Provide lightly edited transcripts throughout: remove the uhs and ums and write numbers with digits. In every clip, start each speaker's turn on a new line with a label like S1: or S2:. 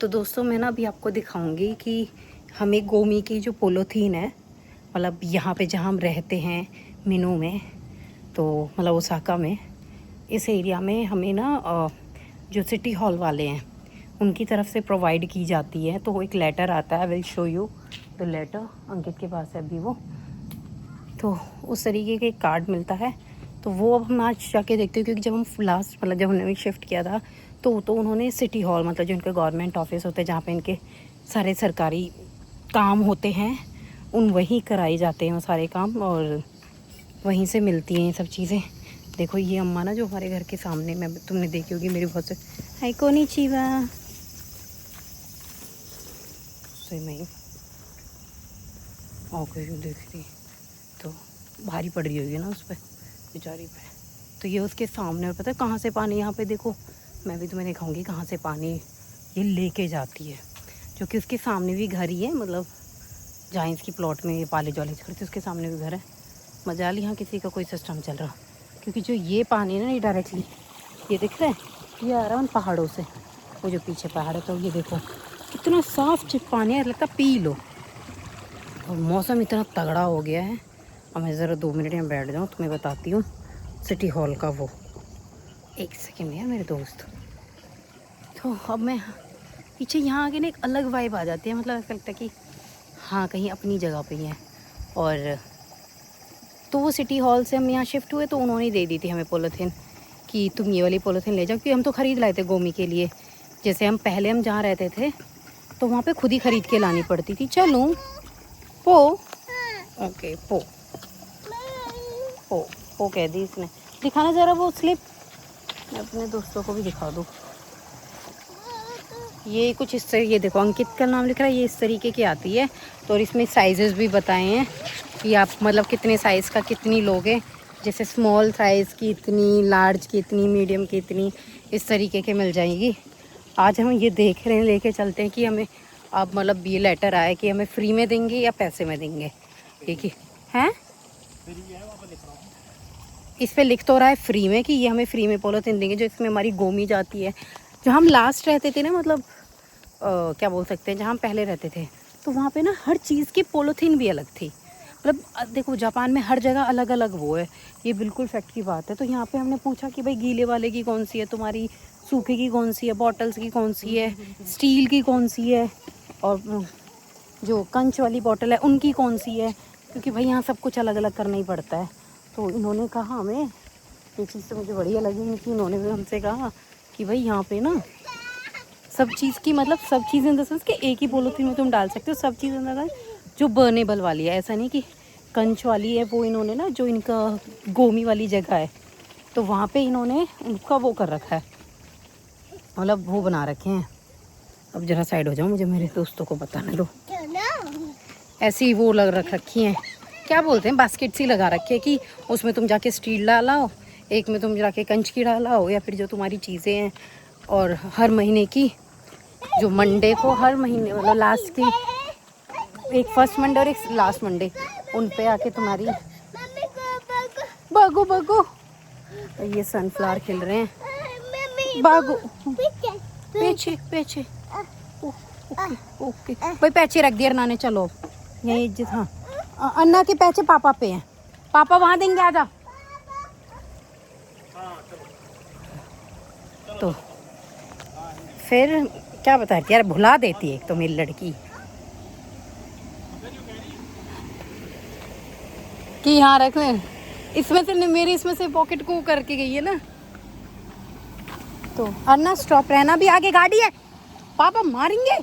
S1: तो दोस्तों मैं ना अभी आपको दिखाऊंगी कि हमें गोमी की जो पोलोथीन है, मतलब यहाँ पे जहाँ हम रहते हैं मिनो में, तो मतलब ओसाका में, इस एरिया में हमें ना जो सिटी हॉल वाले हैं उनकी तरफ से प्रोवाइड की जाती है। तो एक लेटर आता है, will show you the letter, Ankit के पास है अभी वो। तो उस तरीके के कार्ड मिलता है। तो वो अब हम आज जाके देखते हैं, क्योंकि जब हम लास्ट मतलब जब उन्होंने शिफ्ट किया था तो उन्होंने सिटी हॉल, मतलब जो इनके गवर्नमेंट ऑफिस होते हैं जहाँ पे इनके सारे सरकारी काम होते हैं, उन वहीं कराए जाते हैं वो सारे काम, और वहीं से मिलती हैं ये सब चीज़ें। देखो ये अम्मा ना जो हमारे घर के सामने में, तुमने देखी होगी मेरी बहुत से, हाय कोनिचिवा, सही में ओके देख रही, तो भारी पड़ रही होगी ना उस पर बेचारी पे। तो ये उसके सामने, और पता है कहाँ से पानी, यहाँ पे देखो, मैं भी तुम्हें दिखाऊंगी कहाँ से पानी ये लेके जाती है, जो कि उसके सामने भी घर ही है, मतलब जहाँ इसकी प्लॉट में ये पालेज वाले करते उसके सामने भी घर है। मजाल यहाँ किसी का कोई सिस्टम चल रहा, क्योंकि जो ये पानी है ना, ये डायरेक्टली ये दिख रहा है, ये आ रहा है उन पहाड़ों से, वो जो पीछे पहाड़ है। तो ये देखो कितना साफ पानी है, लगता पी लो। और मौसम इतना तगड़ा हो गया है। अब मैं ज़रा 2 मिनट यहाँ बैठ जाऊँ, तुम्हें बताती हूँ सिटी हॉल का वो। एक सेकेंड है मेरे दोस्त। तो अब मैं पीछे यहाँ आके ना एक अलग वाइब आ जाती है, मतलब ऐसा लगता है कि हाँ कहीं अपनी जगह पे ही है। और तो वो सिटी हॉल से हम यहाँ शिफ्ट हुए तो उन्होंने दे दी थी हमें पॉलीथीन, कि तुम ये वाली पॉलीथीन ले जाओ, क्योंकि हम तो ख़रीद लाए थे गोमी के लिए। जैसे हम पहले हम जहाँ रहते थे तो वहाँ पे खुद ही ख़रीद के लानी पड़ती थी। चलूँ पो, ओके पो पो पो कह दी इसने। दिखाना ज़रा वो स्लिप, मैं अपने दोस्तों को भी दिखा दूँ। ये कुछ इस तरह, ये देखो अंकित का नाम लिख रहा है, ये इस तरीके की आती है। तो और इसमें साइजेस भी बताए हैं कि आप मतलब कितने साइज़ का कितनी लोगे, जैसे स्मॉल साइज़ की इतनी, लार्ज की इतनी, मीडियम की इतनी, इस तरीके के मिल जाएगी। आज हम ये देख रहे हैं, लेके चलते हैं कि हमें अब मतलब ये लेटर आया कि हमें फ्री में देंगे या पैसे में देंगे। ठीक है, हैं इस पर लिख तो रहा है फ्री में, कि ये हमें फ्री में पॉलीथीन देंगे, जो इसमें हमारी गोमी जाती है। जो हम लास्ट रहते थे ना, मतलब क्या बोल सकते हैं, जहाँ हम पहले रहते थे, तो वहाँ पे ना हर चीज़ की पॉलीथीन भी अलग थी। मतलब देखो जापान में हर जगह अलग अलग वो है, ये बिल्कुल फैक्ट की बात है। तो यहाँ पे हमने पूछा कि भाई गीले वाले की कौन सी है, तुम्हारी सूखे की कौन सी है, बॉटल्स की कौन सी है, स्टील की कौन सी है, और जो कंच वाली बॉटल है उनकी कौन सी है, क्योंकि भाई यहाँ सब कुछ अलग अलग करना ही पड़ता है। तो इन्होंने कहा हमें, ये चीज़ तो मुझे बढ़िया लगी कि इन्होंने भी हमसे कहा कि भाई यहाँ पे ना सब चीज़ की, मतलब सब चीज़ इन द सेंस कि एक ही पॉलीथीन में तुम डाल सकते हो, सब चीज़ इन द सेंस जो बर्नेबल वाली है, ऐसा नहीं कि कंच वाली है। वो इन्होंने ना जो इनका गोमी वाली जगह है, तो वहाँ पे इन्होंने उनका वो कर रखा है, मतलब वो बना रखे हैं। अब जरा साइड हो जाओ, मुझे मेरे दोस्तों को बताने दो। ऐसी वो लग रखी हैं, क्या बोलते हैं, बास्केट सी लगा रखी है, कि उसमें तुम जाके स्टील डालाओ, एक में तुम जाके कंच की डालाओ, या फिर जो तुम्हारी चीज़ें हैं। और हर महीने की जो मंडे को, हर महीने मतलब लास्ट की, एक फर्स्ट मंडे और एक लास्ट मंडे, उन पे आके तुम्हारी बागो बागो, ये सनफ्लावर खिल रहे हैं, बागो पेचे पेचे, ओके ओके भाई पैचे रख दिया नाने, चलो यही जिस, हाँ अन्ना के पैचे पापा पे हैं, पापा वहाँ देंगे, आजा। तो फिर क्या बता रही यार, भुला देती है एक तो मेरी लड़की, कि यहाँ रख ले, इसमें से मेरी इसमें से पॉकेट को करके गई है ना। तो अन्ना स्टॉप रहना, भी आगे गाड़ी है, पापा मारेंगे,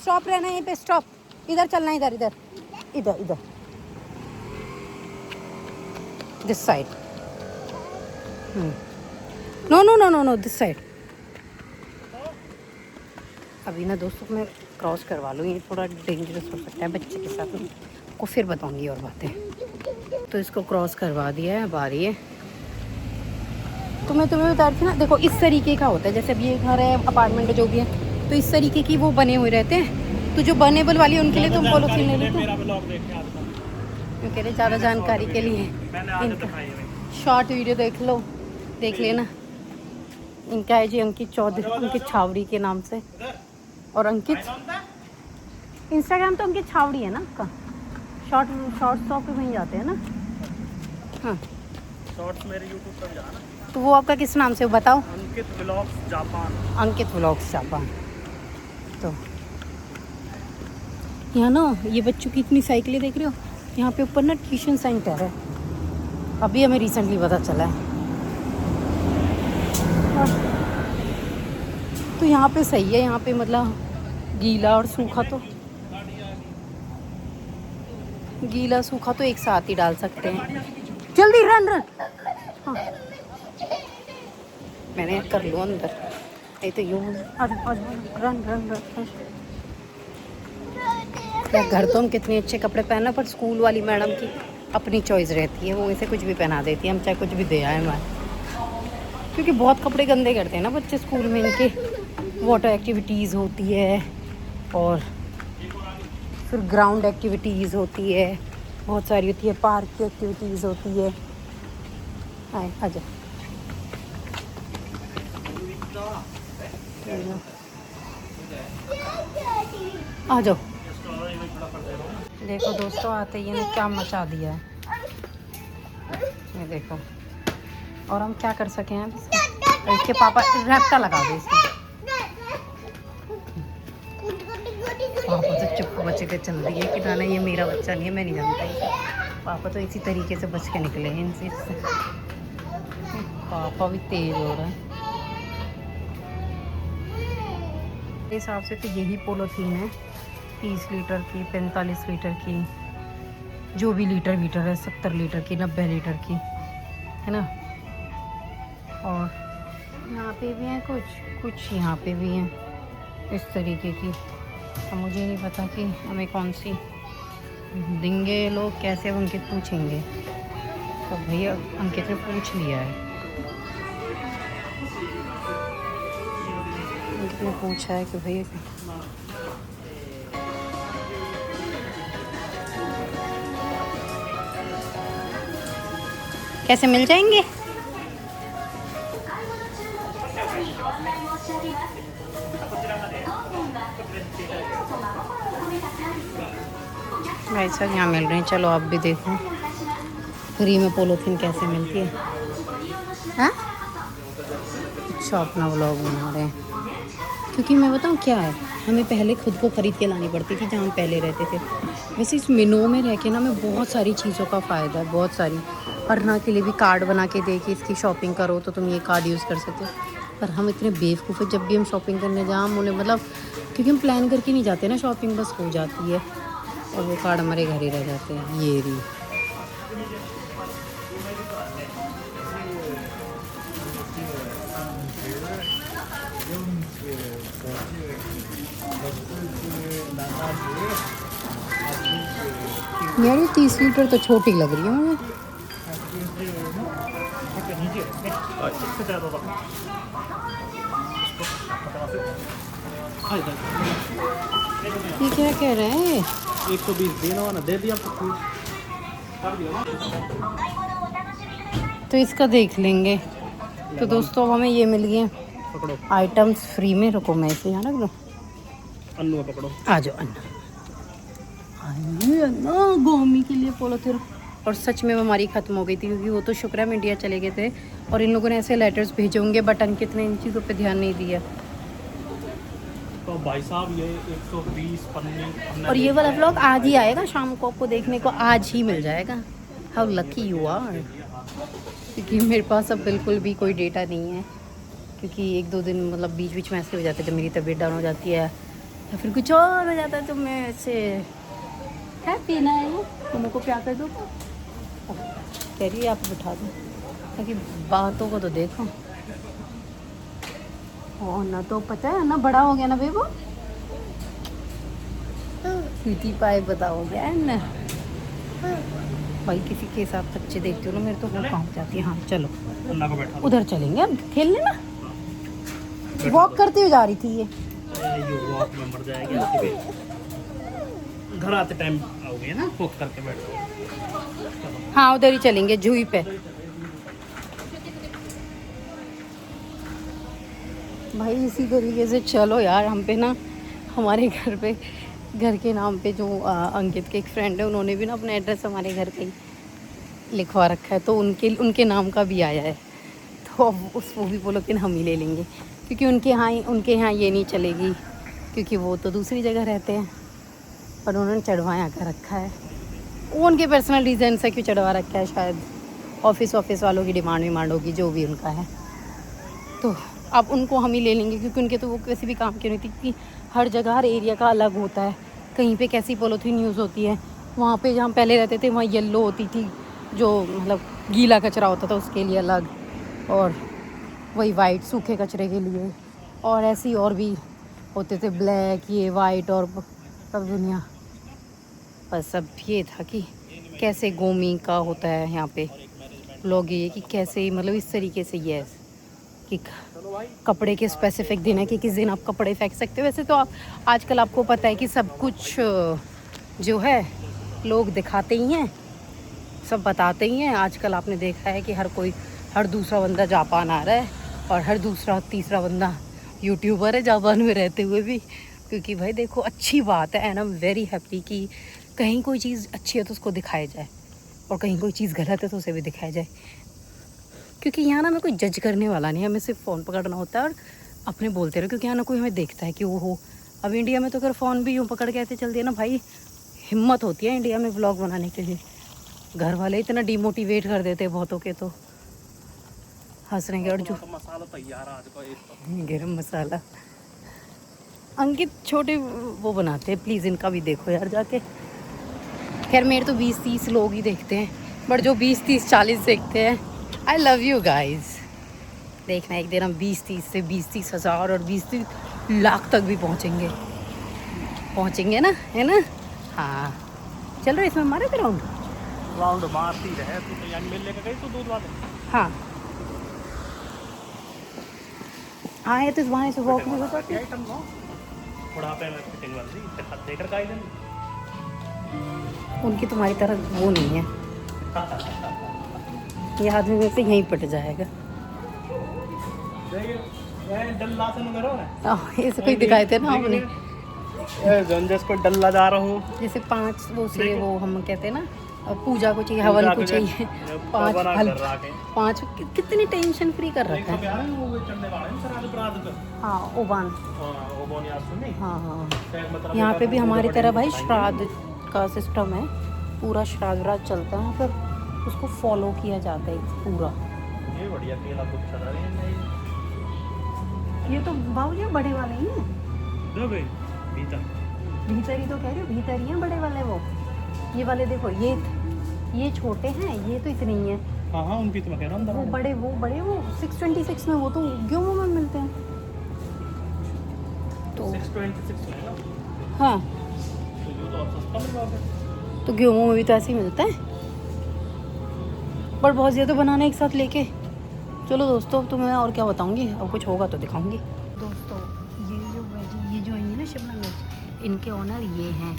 S1: स्टॉप रहना यहीं पे, स्टॉप, इधर चलना, इधर इधर इधर इधर, this side, no no no no no this side. अभी ना दोस्तों मैं क्रॉस करवा लूँ, ये थोड़ा डेंजरस हो सकता है बच्चे के साथ में, को फिर बताऊंगी और बातें। तो इसको क्रॉस करवा दिया है, अब आ रही है। तो मैं तुम्हें बता रही थी ना, देखो इस तरीके का होता है, जैसे अब ये घर है, अपार्टमेंट जो भी है, तो इस तरीके की वो बने हुए रहते हैं। तो जो बनेबल वाली उनके लिए तुम पॉलीथीन ले लो, क्योंकि ज़्यादा जानकारी के लिए इनका शॉर्ट वीडियो देख लो, देख लेना। इनका है जी अंकित चौधरी, अंकित छावड़ी के नाम से। और अंकित इंस्टाग्राम तो अंकित छावड़ी है ना आपका। शॉर्ट्स तो पे वहीं जाते हैं ना। हाँ
S2: शॉर्ट्स मेरे यूट्यूब पर जाना।
S1: तो वो आपका किस नाम से बताओ?
S2: अंकित व्लॉग्स जापान।
S1: अंकित व्लॉग्स जापान। तो यहाँ ना ये बच्चों की इतनी साइकिलें देख रहे हो। यहाँ पे ऊपर ना ट्यूशन सेंटर है, अभी हमें रिसेंटली पता चला है। तो यहाँ पे सही है, यहाँ पे मतलब गीला और सूखा तो एक साथ ही डाल सकते हैं। जल्दी रन। हाँ मैंने कर लो अंदर, नहीं तो यूँ रन। घर तो हम कितने अच्छे कपड़े पहना, पर स्कूल वाली मैडम की अपनी चॉइस रहती है, वो इसे कुछ भी पहना देती है, हम चाहे कुछ भी दे आए हमारे। क्योंकि बहुत कपड़े गंदे करते हैं ना बच्चे स्कूल में, इनके वाटर एक्टिविटीज़ होती है और फिर ग्राउंड एक्टिविटीज़ होती है, बहुत सारी होती है, पार्क की एक्टिविटीज़ होती है। आए आजा, आ जाओ। देखो दोस्तों, आते ही इन्हें क्या मचा दिया है, ये देखो। और हम क्या कर सके हैं, इसके पापा रैप्टा लगा दे इसमें। पापा तो चुप बच के चल रही है कि ना ये मेरा बच्चा नहीं है, मैं नहीं जानता इसे। पापा तो इसी तरीके से बच के निकले हैं इनसे। पापा भी तेज हो रहा है। मेरे हिसाब से तो यही पोलोथीन है, 30 लीटर की, 45 लीटर की, जो भी लीटर है, 70 लीटर की, 90 लीटर की, है ना। और यहाँ पे भी हैं कुछ यहाँ पे भी हैं इस तरीके की। तो मुझे नहीं पता कि हमें कौन सी देंगे लोग, कैसे अंकित पूछेंगे। तो भैया अंकित ने पूछ लिया है, अंकित ने पूछा है कि भैया कैसे मिल जाएंगे। भाई साहब यहाँ मिल रहे हैं, चलो आप भी देखो फ्री में पोलोथीन कैसे मिलती है। हाँ अच्छा, अपना व्लॉग बना रहे हैं। क्योंकि मैं बताऊँ क्या है, हमें पहले खुद को ख़रीद के लानी पड़ती थी जहाँ हम पहले रहते थे। वैसे इस मिनो में रह के ना हमें बहुत सारी चीज़ों का फ़ायदा है, बहुत सारी। अर्ना के लिए भी कार्ड बना के दे कि इसकी शॉपिंग करो तो तुम ये कार्ड यूज़ कर सकते हो। पर हम इतने बेवकूफ़ है, जब भी हम शॉपिंग करने जाएँ हम उन्हें मतलब, क्योंकि हम प्लान करके नहीं जाते ना शॉपिंग, बस हो जाती है और वो कार्ड हमारे घर ही रह जाते हैं। ये रही यार, ये 30 लीटर तो छोटी लग रही है मुझे। ये क्या कह रहे हैं?
S2: 120 देना ना, दे दिया
S1: तो इसका देख लेंगे। तो दोस्तों हमें ये मिल गए आइटम्स फ्री में। रुको मैं इसे यहाँ रख दूँ।
S2: अन्नू पकड़ो,
S1: आ जाओ अन्ना। गोमी के लिए पोलोथीन। और सच में हमारी ख़त्म हो गई थी, क्योंकि वो तो शुक्र है हम इंडिया चले गए थे और इन लोगों ने ऐसे लेटर्स भेजे होंगे, बट अंकित ने इन चीज़ों पे ध्यान नहीं दिया।
S2: तो भाई साहब ये 120 पन्नी।
S1: और ये वाला व्लॉग आज ही आएगा शाम को, आपको देखने को आज ही मिल जाएगा। How lucky you are. क्योंकि मेरे पास अब बिल्कुल भी कोई डेटा नहीं है, क्योंकि 1-2 दिन मतलब बीच में ऐसे हो जाते हैं जब मेरी तबीयत डाउन हो जाती है या फिर कुछ और हो जाता है, तो मैं ऐसे है पीना है वो तुम को प्यार कर दो। कह रही है आप बिठा दो, ताकि बातों को तो देखो। और ना तो पता है ना, बड़ा हो गया ना बेबो, पीटी पाए बता हो गया है ना भाई। किसी के साथ बच्चे देखते हो ना, मेरे तो वो पहुँच जाती है। हाँ चलो उधर चलेंगे अब खेलने ना, वॉक करते हुए जा रही थी ये
S2: वॉक में मर जाएगी। घर आते टाइम आओगे ना, वॉक करके बैठो।
S1: हाँ उधर ही चलेंगे जूही पे। भाई इसी तरीके से चलो यार। हम पे ना हमारे घर पे, घर के नाम पे जो अंकित के एक फ्रेंड है, उन्होंने भी ना अपना एड्रेस हमारे घर पे ही लिखवा रखा है, तो उनके नाम का भी आया है। तो अब वो भी बोलो कि हम ही ले लेंगे, क्योंकि उनके यहाँ ये नहीं चलेगी, क्योंकि वो तो दूसरी जगह रहते हैं। पर उन्होंने चढ़वाया कर रखा है, वो उनके पर्सनल रीज़न से क्यों चढ़वा रखा है, शायद ऑफिस वालों की डिमांड होगी, जो भी उनका है। तो अब उनको हम ही ले लेंगे, क्योंकि उनके तो वो किसी भी काम की नहीं थी, कि हर जगह हर एरिया का अलग होता है। कहीं पे कैसी पॉलीथीन यूज़ होती है, वहाँ पे जहाँ पहले रहते थे वहाँ येलो होती थी, जो मतलब गीला कचरा होता था उसके लिए अलग, और वही वाइट सूखे कचरे के लिए, और ऐसी और भी होते थे ब्लैक, ये वाइट, और सब दुनिया। बस अब ये था कि कैसे गोमी का होता है यहाँ पे लोग, ये कि कैसे मतलब इस तरीके से ये है कि कपड़े के स्पेसिफिक दिन है कि किस दिन आप कपड़े फेंक सकते हो। वैसे तो आप आजकल आपको पता है कि सब कुछ जो है लोग दिखाते ही हैं, सब बताते ही हैं। आजकल आपने देखा है कि हर दूसरा बंदा जापान आ रहा है, और हर दूसरा तीसरा बंदा यूट्यूबर है जापान में रहते हुए भी। क्योंकि भाई देखो, अच्छी बात है and I am very happy कि कहीं कोई चीज़ अच्छी है तो उसको दिखाया जाए, और कहीं कोई चीज़ गलत है तो उसे भी दिखाया जाए। क्योंकि यहाँ ना हमें कोई जज करने वाला नहीं है, हमें सिर्फ फ़ोन पकड़ना होता है और अपने बोलते रहो, क्योंकि यहाँ ना कोई हमें देखता है कि वो हो। अब इंडिया में तो अगर फ़ोन भी यूँ पकड़ के ऐसे चल दिया ना भाई, हिम्मत होती है इंडिया में व्लॉग बनाने के लिए। घर वाले इतना डिमोटिवेट कर देते हैं बहुतों के, तो हंसने के। और जो
S2: मसाला तैयार आज का
S1: गरम मसाला अंकित छोटे वो बनाते हैं, प्लीज़ इनका भी देखो यार जाके। खैर मेरे तो 20-30 लोग ही देखते हैं, बट जो 20-30-40 देखते हैं, आई लव यू गाइज। देखना एक दिन हम 20-30 से 20-30 हज़ार और 20-30 लाख तक भी पहुँचेंगे ना, है ना। हाँ चल रहे इसमें हमारे
S2: राउंड मारती रहे तू, तो यानी मिलने का गई तो दूध वाले।
S1: हाँ हाँ, ये तो वहाँ से वॉक भी हो जाती है।
S2: बुढ़ापे में फिटिंग वाली देकर का ही
S1: उनकी तुम्हारी तरह वो नहीं है, ये आदमी में से यहीं पट जाएगा। ऐसे कोई दिखाए थे ना हमने,
S2: जिसको डल्ला जा रहा हूँ,
S1: जैसे 5 वो से वो हम कहते हैं ना, पूजा को चाहिए, हवन को चाहिए, 5 कितनी टेंशन फ्री कर रखा है। हाँ ओबान, हाँ हाँ, यहाँ पे भी हमारी तरह भाई श्राद्ध का सिस्टम है, पूरा श्राद्ध चलता है, फिर उसको फॉलो किया जाता है पूरा।
S2: ये बढ़िया तेल आपको चला रही है।
S1: ये तो बाबू बड़े वाले ही हैं, भीतर ही तो कह रही हूँ, भीतर ही हैं बड़े वाले वो। ये वाले देखो, ये छोटे हैं, ये तो इतने ही हैं।
S2: हाँ हाँ, उनकी तो मैं कह रहा हूँ,
S1: वो बड़े वो 626 में, वो तो गेहूं में मिलते हैं। तो
S2: 626 है ना।
S1: हाँ तो गेहूं में भी तो ऐसे ही मिलता है, पर बहुत ज़्यादा बनाना एक साथ लेके। चलो दोस्तों, अब तो मैं और क्या बताऊंगी, अब कुछ होगा तो दिखाऊंगी। दोस्तों ये जो है ना शिमला मिर्च, इनके ऑनर ये हैं,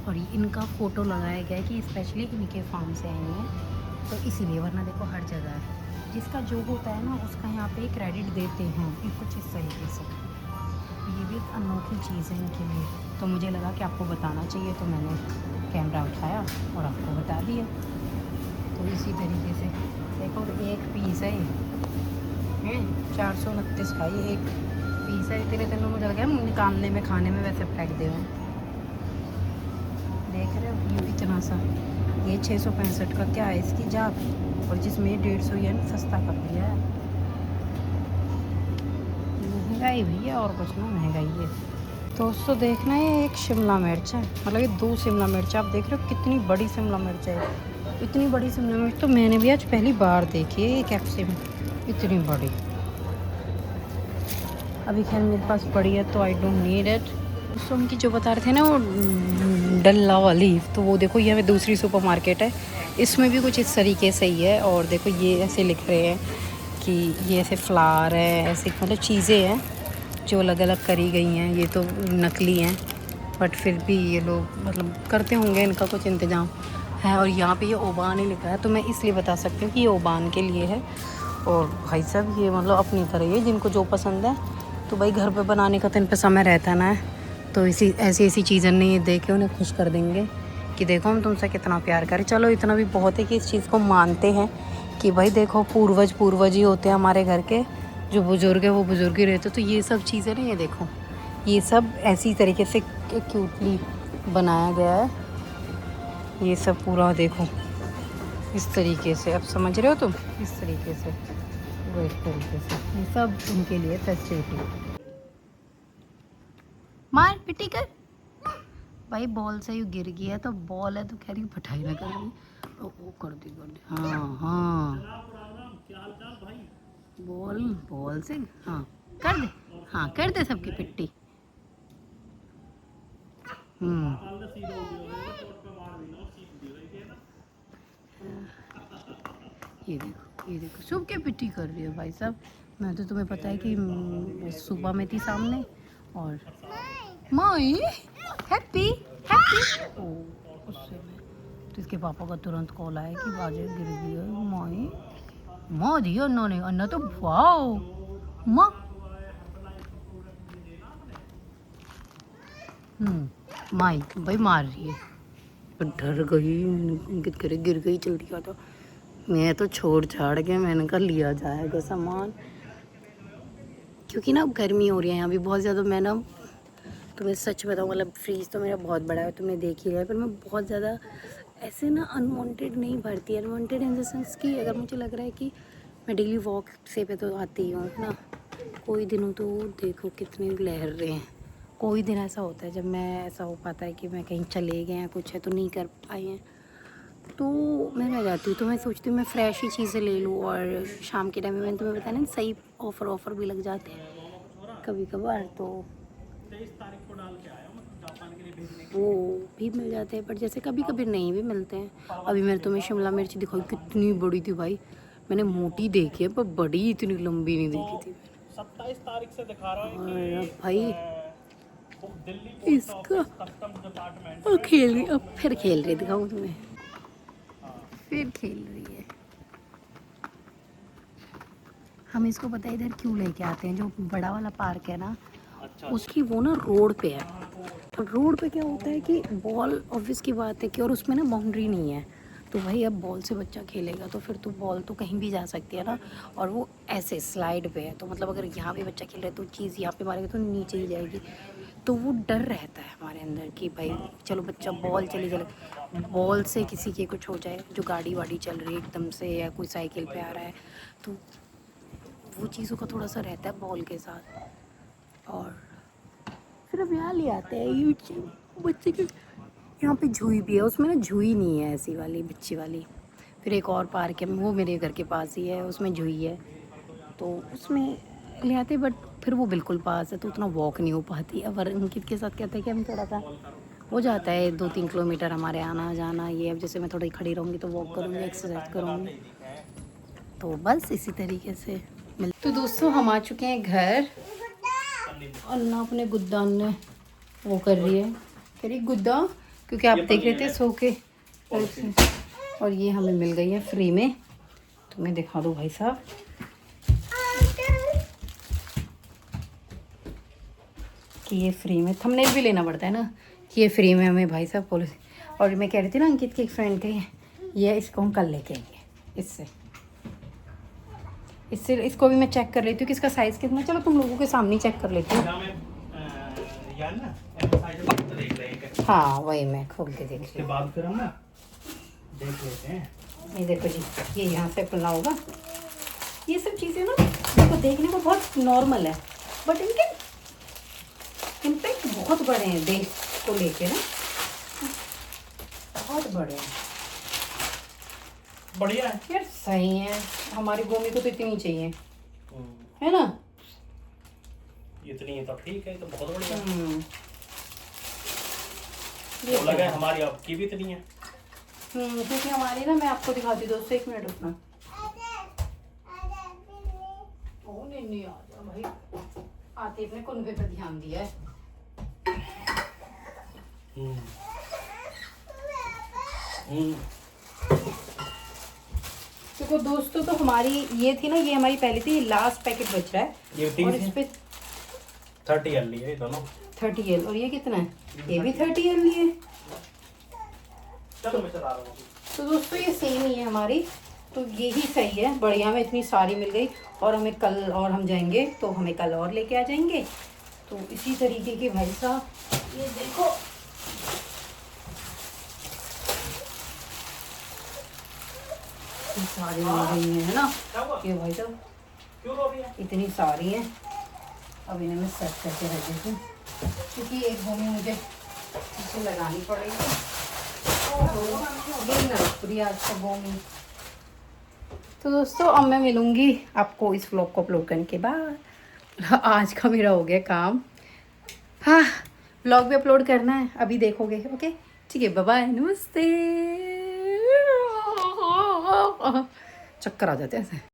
S1: और इनका फ़ोटो लगाया गया है कि स्पेशली इनके फार्म से आए हैं, तो इसीलिए। वरना देखो हर जगह है, जिसका जो होता है ना उसका यहाँ पे क्रेडिट देते हैं कुछ इस तरीके से। ये भी एक अनोखी चीज़ है इनके लिए, तो मुझे लगा कि आपको बताना चाहिए, तो मैंने कैमरा उठाया और आपको बता दिया। तो इसी तरीके से देखो, एक पीस है 429 का, ये एक पीस है। इतने दिनों मुझे लगा निकालने में, खाने में, वैसे फेंक दे हुए। देख रहे हो ये इतना सा, ये 665 का क्या है इसकी जात, और जिसमें 150 येन सस्ता कर दिया है। महंगाई भैया, और कुछ ना, महंगाई है। दोस्तों देखना, ये एक शिमला मिर्च है, मतलब ये 2 शिमला मिर्च। आप देख रहे हो कितनी बड़ी शिमला मिर्च है। इतनी बड़ी शिमला मिर्च तो मैंने भी आज पहली बार देखी है, एक कैप्सी में इतनी बड़ी। अभी खैर मेरे पास बड़ी है तो आई डोंट नीड इट। दोस्तों उनकी जो बता रहे थे ना वो डल्ला वाली, तो वो देखो ये हमें दूसरी सुपरमार्केट है, इसमें भी कुछ इस तरीके से ही है। और देखो ये ऐसे लिख रहे हैं कि ये ऐसे फ्लावर है, ऐसे मतलब चीज़ें हैं जो अलग अलग करी गई हैं। ये तो नकली हैं, बट फिर भी ये लोग मतलब करते होंगे, इनका कुछ इंतज़ाम है। और यहाँ पे ये ओबान ही लिखा है, तो मैं इसलिए बता सकती हूँ कि ये ओबान के लिए है। और भाई साहब ये मतलब अपनी तरह है, जिनको जो पसंद है। तो भाई घर पे बनाने का तो इन पे समय रहता ना है, तो ऐसी ऐसी चीज़ें नहीं दे के उन्हें खुश कर देंगे कि देखो हम तुमसे कितना प्यार करें। चलो इतना भी बहुत है कि इस चीज़ को मानते हैं कि भाई देखो पूर्वज ही होते हैं हमारे घर के, जो बुज़ुर्ग है वो बुज़ुर्ग ही रहते। तो ये सब चीज़ें नहीं है, देखो ये सब ऐसी तरीके से क्यूटली बनाया गया है। ये सब पूरा देखो इस तरीके से, अब समझ रहे हो तुम, इस तरीके से, वो इस तरीके से, ये सब उनके लिए फेस्टिविटी। मार पिटी कर भाई, बॉल से यू गिर गया तो बॉल है तो कह रही पठाई ना कर रही। ओ कर दी हाँ हाँ, बॉल से हाँ कर दे, हाँ कर दे सबकी पिट्टी। ये देखो सबके पिट्टी कर रही है भाई साहब। मैं तो, तुम्हें पता है कि सुबह में थी सामने और माई हैप्पी हैप्पी ओ उससे में तो इसके पापा का तुरंत कॉल आया कि बाजे गिर गई है माई। माँ दिया उन्होंने अन्ना तो वाओ माँ। माई भाई मार रही है, डर गई, अंकित करे गिर गई, जल्दी आ। तो मैं तो छोड़ छाड़ के मैंने कहा लिया जाएगा सामान, क्योंकि ना गर्मी हो रही है यहाँ भी बहुत ज़्यादा। मैं ना तुम्हें सच बताऊँ, मतलब फ्रीज तो मेरा बहुत बड़ा है, तुमने देख ही लिया, पर मैं बहुत ज़्यादा ऐसे ना अनवांटेड नहीं भरती। अनवांटेड इन द सेंस कि अगर मुझे लग रहा है कि मैं डेली वॉक से पे तो आती हूँ ना, कोई दिनों तो देखो कितने लहर रहे हैं। कोई दिन ऐसा होता है जब मैं, ऐसा हो पाता है कि मैं कहीं चले गए हैं, कुछ है तो नहीं कर पाए हैं, तो मैं रह जाती हूँ। तो मैं सोचती हूँ मैं फ़्रेश ही चीज़ें ले लूँ, और शाम के टाइम में मैंने तुम्हें बताया ना सही ऑफ़र भी लग जाते हैं कभी कभार, तो वो भी मिल जाते हैं। पर जैसे कभी कभी नहीं भी मिलते हैं। अभी मैंने तुम्हें शिमला मिर्च दिखाई, कितनी बड़ी थी भाई। मैंने मोटी देखी है पर बड़ी इतनी लंबी नहीं देखी थी।
S2: 27 तारीख से दिखा रहा है
S1: और
S2: कि
S1: भाई
S2: दिल्ली
S1: इसका अब खेल रही, अब फिर खेल रही, दिखाऊँ तुम्हें, फिर खेल रही है। हम इसको पता है इधर क्यों लेके आते हैं, जो बड़ा वाला पार्क है ना, उसकी वो ना रोड पे है। रोड पे क्या होता है कि बॉल, ऑब्वियस की बात है कि, और उसमें ना बाउंड्री नहीं है, तो भाई अब बॉल से बच्चा खेलेगा तो फिर तो बॉल तो कहीं भी जा सकती है ना। और वो ऐसे स्लाइड पे है, तो मतलब अगर यहाँ पे बच्चा खेल रहा है तो चीज़ यहाँ पे मारेगा तो नीचे ही जाएगी। तो वो डर रहता है हमारे अंदर कि भाई चलो बच्चा बॉल चली जाए, बॉल से किसी के कुछ हो जाए, जो गाड़ी वाड़ी चल रही है एकदम से, या कोई साइकिल पे आ रहा है, तो वो चीज़ों का थोड़ा सा रहता है बॉल के साथ। और फिर अब यहाँ ले आते हैं ये बच्चे के, यहाँ पे झूई भी है, उसमें ना झूई नहीं है ऐसी वाली बच्ची वाली। फिर एक और पार्क है, वो मेरे घर के पास ही है, उसमें झूई है, तो उसमें ले आते। बट फिर वो बिल्कुल पास है तो उतना वॉक नहीं हो पाती। अब अंकित के साथ कहते हैं कि हम थोड़ा सा हो जाता है 2-3 किलोमीटर हमारे आना जाना। ये अब जैसे मैं थोड़ी खड़ी रहूँगी तो वॉक करूँगी, एक्सरसाइज करूँगी, तो बस इसी तरीके से मिल। तो दोस्तों हम आ चुके हैं घर, और ना अपने गुद्दा ने वो कर रही है, कह रही गुद्दा, क्योंकि आप देख रहे थे सो के, और ये हमें मिल गई है फ्री में। तो मैं दिखा दूँ भाई साहब, कि ये फ्री में, थंबनेल भी लेना पड़ता है ना, कि ये फ्री में हमें भाई साहब पॉलिसी। और मैं कह रही थी ना अंकित की एक फ्रेंड थे, ये इसको हम कल लेके आएंगे। इससे इसको भी मैं चेक कर लेती हूँ कि इसका साइज़ कितना। चलो तुम लोगों के सामने ही चेक कर लेती हूँ। हाँ वही मैं खोल के देख
S2: उसके बाद फिर हम ना देख लेते हैं।
S1: ये देखो जी, ये यहाँ से खुला होगा। ये सब चीज़ें ना देखो देखने को बहुत नॉर्मल है, बट इनके इम्पैक्ट बहुत बड़े हैं देश को लेके ना, बहुत बड़े हैं।
S2: बढ़िया है
S1: यार, सही है। हमारी गोमी को तो इतनी चाहिए, है ना,
S2: इतनी है तो ठीक है, तो बहुत बढ़िया।
S1: ये
S2: तो लगा हमारी आपकी भी इतनी है।
S1: क्योंकि हमारी ना, मैं आपको दिखाती हूँ दोस्तों, 1 मिनट रुकना। ओ नहीं आ जा भाई, आते अपने कुनबे पर ध्यान दिया है। चुप देखो दोस्तों, तो हमारी ये थी ना, ये हमारी पहले थी, लास्ट पैकेट बच रहा है।
S2: ये
S1: और इस पे
S2: 30 एल है ये दोनों।
S1: 30 एल, और ये कितना है? ये भी 30 एल ही है।
S2: चलो मैं चला रहा हूँ।
S1: तो दोस्तों ये सेम ही है हमारी, तो यही सही है, बढ़िया में इतनी सारी मिल गई। और हमें कल और हम जाएंगे तो हमें कल और लेके आ जाएंगे। तो इसी तरीके की भाई साहब ये देखो, सारी मिल गई है ना
S2: क्या हुआ?
S1: ये भाई साहब,
S2: क्यों रो रही है?
S1: इतनी सारी हैं। अब इन्हें मैं सेट करके रख देती हूँ, क्योंकि एक गोमी मुझे इसे लगानी पड़ेगी। ये ना प्रिया का गोमी। तो दोस्तों अब मैं मिलूँगी आपको इस व्लॉग को अपलोड करने के बाद। आज का मेरा हो गया काम। हाँ, व्लॉग भी अपलोड करना है, अभी देखोगे। ओके ठीक है, बाय बाय, नमस्ते। चक्कर आ जाते हैं ऐसे।